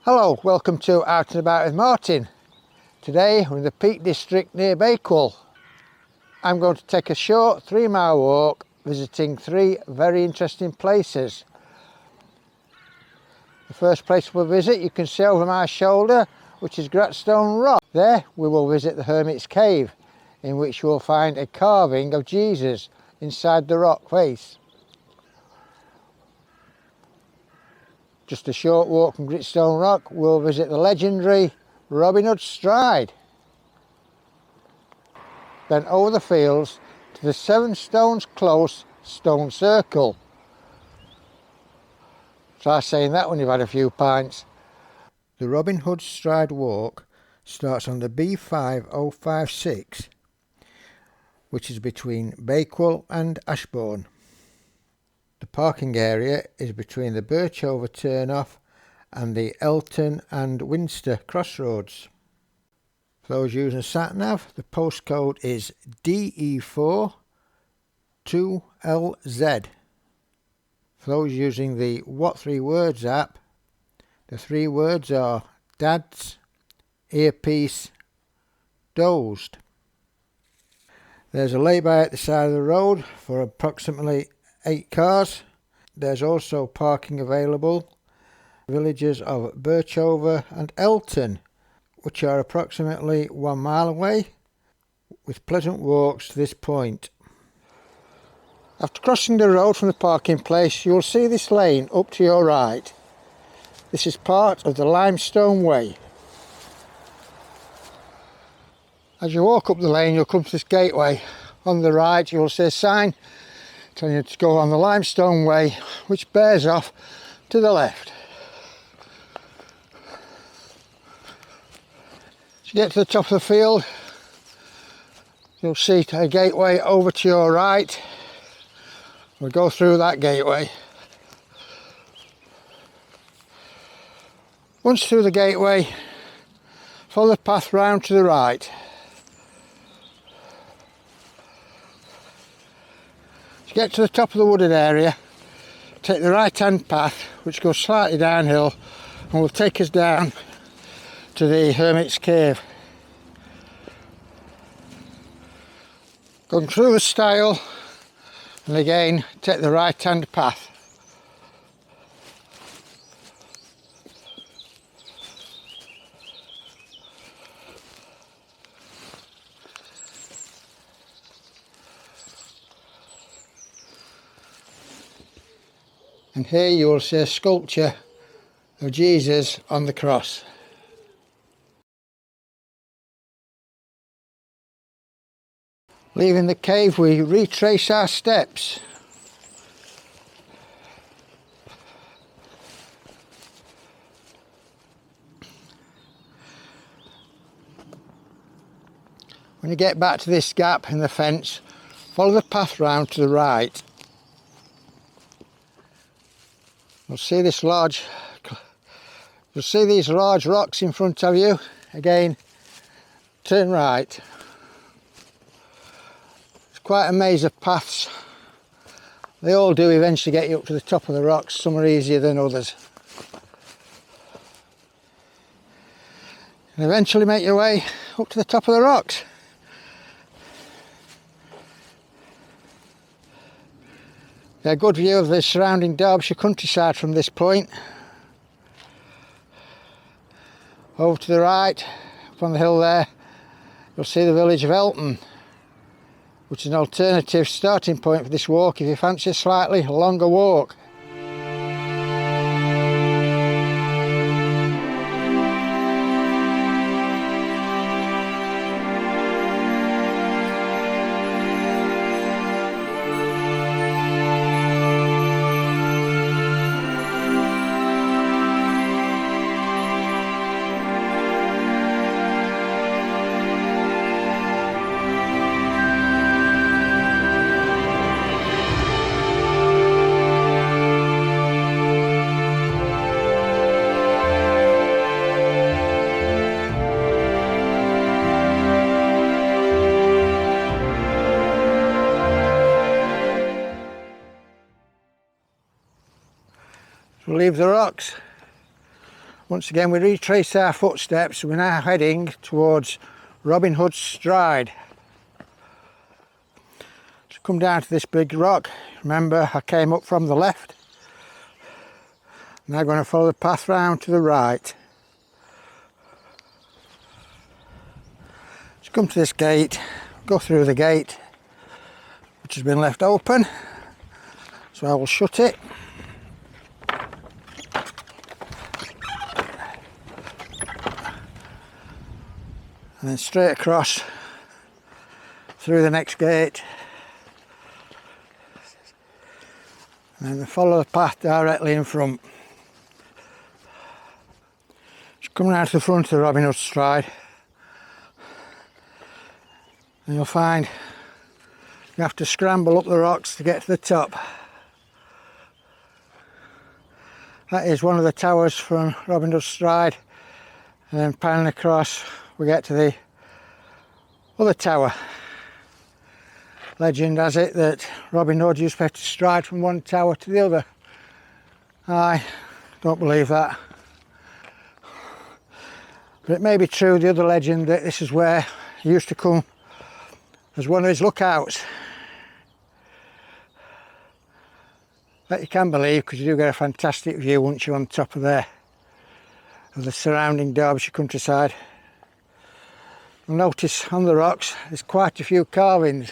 Hello, welcome to Out and About with Martin. Today we're in the Peak District near Bakewell. I'm going to take a short 3-mile walk visiting 3 very interesting places. The first place we'll visit you can see over my shoulder, which is Gratstone Rock. There we will visit the Hermit's Cave, in which you will find a carving of Jesus inside the rock face. Just a short walk from Gratstone Rock, we'll visit the legendary Hoods Stride. Then over the fields to the 7 Stones Close Stone Circle. Try saying that when you've had a few pints. The Robin Hood Stride Walk starts on the B5056, which is between Bakewell and Ashbourne. The parking area is between the Birchover turnoff and the Elton and Winster crossroads. For those using a sat-nav, the postcode is DE4 2LZ. For those using the What 3 Words app, the 3 words are dads, earpiece, dozed. There's a lay-by at the side of the road for approximately 8 cars. There's also parking available. Villages of Birchover and Elton, which are approximately 1 mile away, with pleasant walks to this point. After crossing the road from the parking place, you'll see this lane up to your right. This is part of the Limestone Way. As you walk up the lane, you'll come to this gateway. On the right, you'll see a sign telling you to go on the Limestone Way, which bears off to the left. As you get to the top of the field, you'll see a gateway over to your right. We'll go through that gateway. Once through the gateway, follow the path round to the right. Get to the top of the wooded area, take the right hand path which goes slightly downhill and will take us down to the Hermit's Cave. Going through the stile and again take the right hand path. And here you will see a sculpture of Jesus on the cross. Leaving the cave, we retrace our steps. When you get back to this gap in the fence, follow the path round to the right. You'll see these large rocks in front of you. Again, turn right. It's quite a maze of paths. They all do eventually get you up to the top of the rocks. Some are easier than others. And eventually make your way up to the top of the rocks. A good view of the surrounding Derbyshire countryside from this point. Over to the right, up on the hill there, you'll see the village of Elton, which is an alternative starting point for this walk if you fancy a slightly longer walk. We'll leave the rocks Once again we retrace our footsteps. We're now heading towards Robin Hood's Stride. So come down to this big rock. Remember, I came up from the left. Now going to follow the path round to the right. So come to this gate, go through the gate, which has been left open. So I will shut it. And then straight across through the next gate. And then follow the path directly in front. Just come round to the front of the Robin Hood Stride. And you'll find you have to scramble up the rocks to get to the top. That is one of the towers from Robin Hood Stride. And then panning across we get to the other tower. Legend has it that Robin Hood used to have to stride from one tower to the other. I don't believe that. But it may be true, the other legend, that this is where he used to come as one of his lookouts. That you can believe, because you do get a fantastic view once you're on top of there, of the surrounding Derbyshire countryside. You'll notice on the rocks there's quite a few carvings.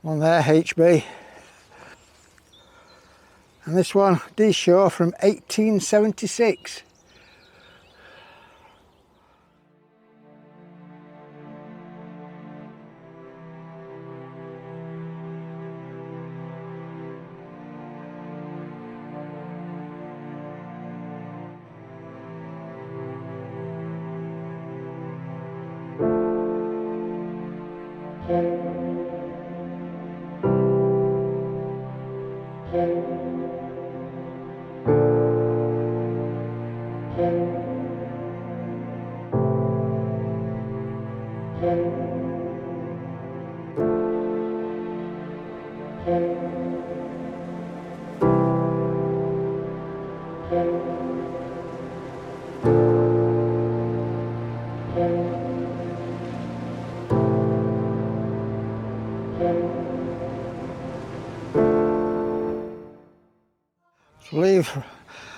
One there, HB. And this one, D Shore from 1876.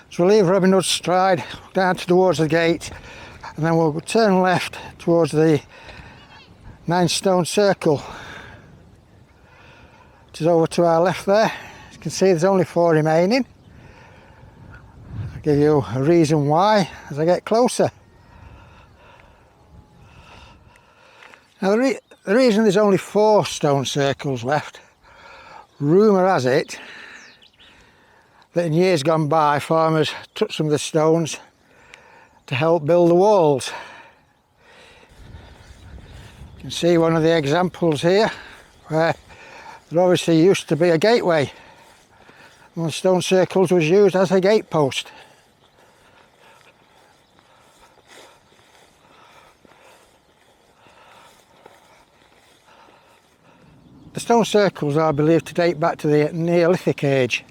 So we'll leave Robin Hood Stride down towards the gate, and then we'll turn left towards the 9-stone circle, which is over to our left there. As you can see, there's only 4 remaining. I'll give you a reason why as I get closer. Now the reason there's only 4 stone circles left, rumour has it that in years gone by farmers took some of the stones to help build the walls. You can see one of the examples here where there obviously used to be a gateway. One of the stone circles was used as a gate post. The stone circles are believed to date back to the Neolithic age.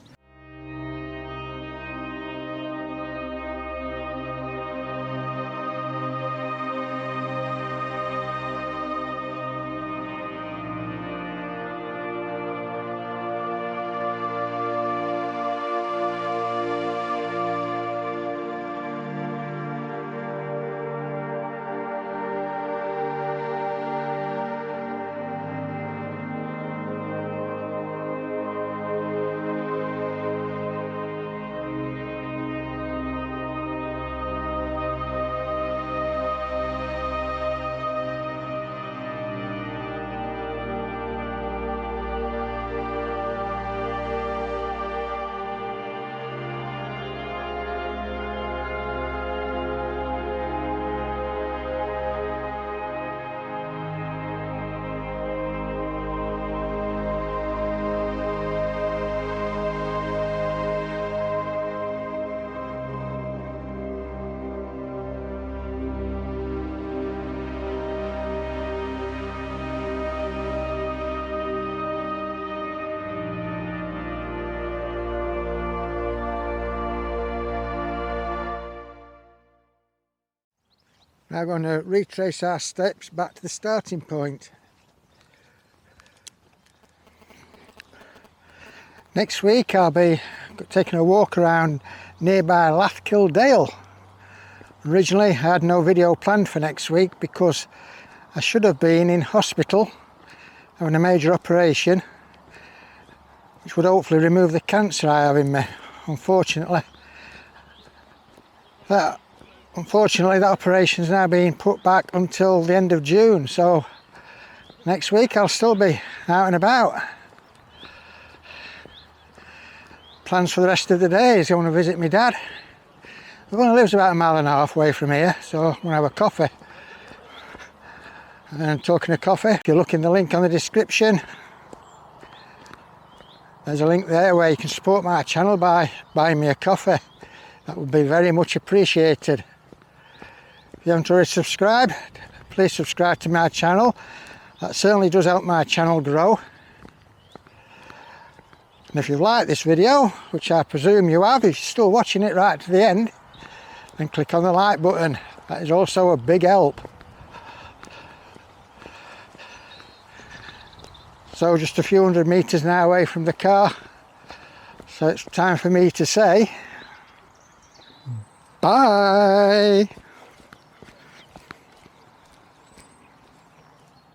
Now we're going to retrace our steps back to the starting point. Next week I'll be taking a walk around nearby Lathkill Dale. Originally I had no video planned for next week because I should have been in hospital having a major operation which would hopefully remove the cancer I have in me. Unfortunately that operation's now being put back until the end of June, so next week I'll still be out and about. Plans for the rest of the day is going to visit my dad. The one who lives about 1.5 miles away from here, so I'm going to have a coffee. And talking of coffee, if you look in the link on the description, there's a link there where you can support my channel by buying me a coffee. That would be very much appreciated. If you haven't already subscribed, please subscribe to my channel. That certainly does help my channel grow. And if you've liked this video, which I presume you have, if you're still watching it right to the end, then click on the like button. That is also a big help. So just a few hundred metres now away from the car, so it's time for me to say bye.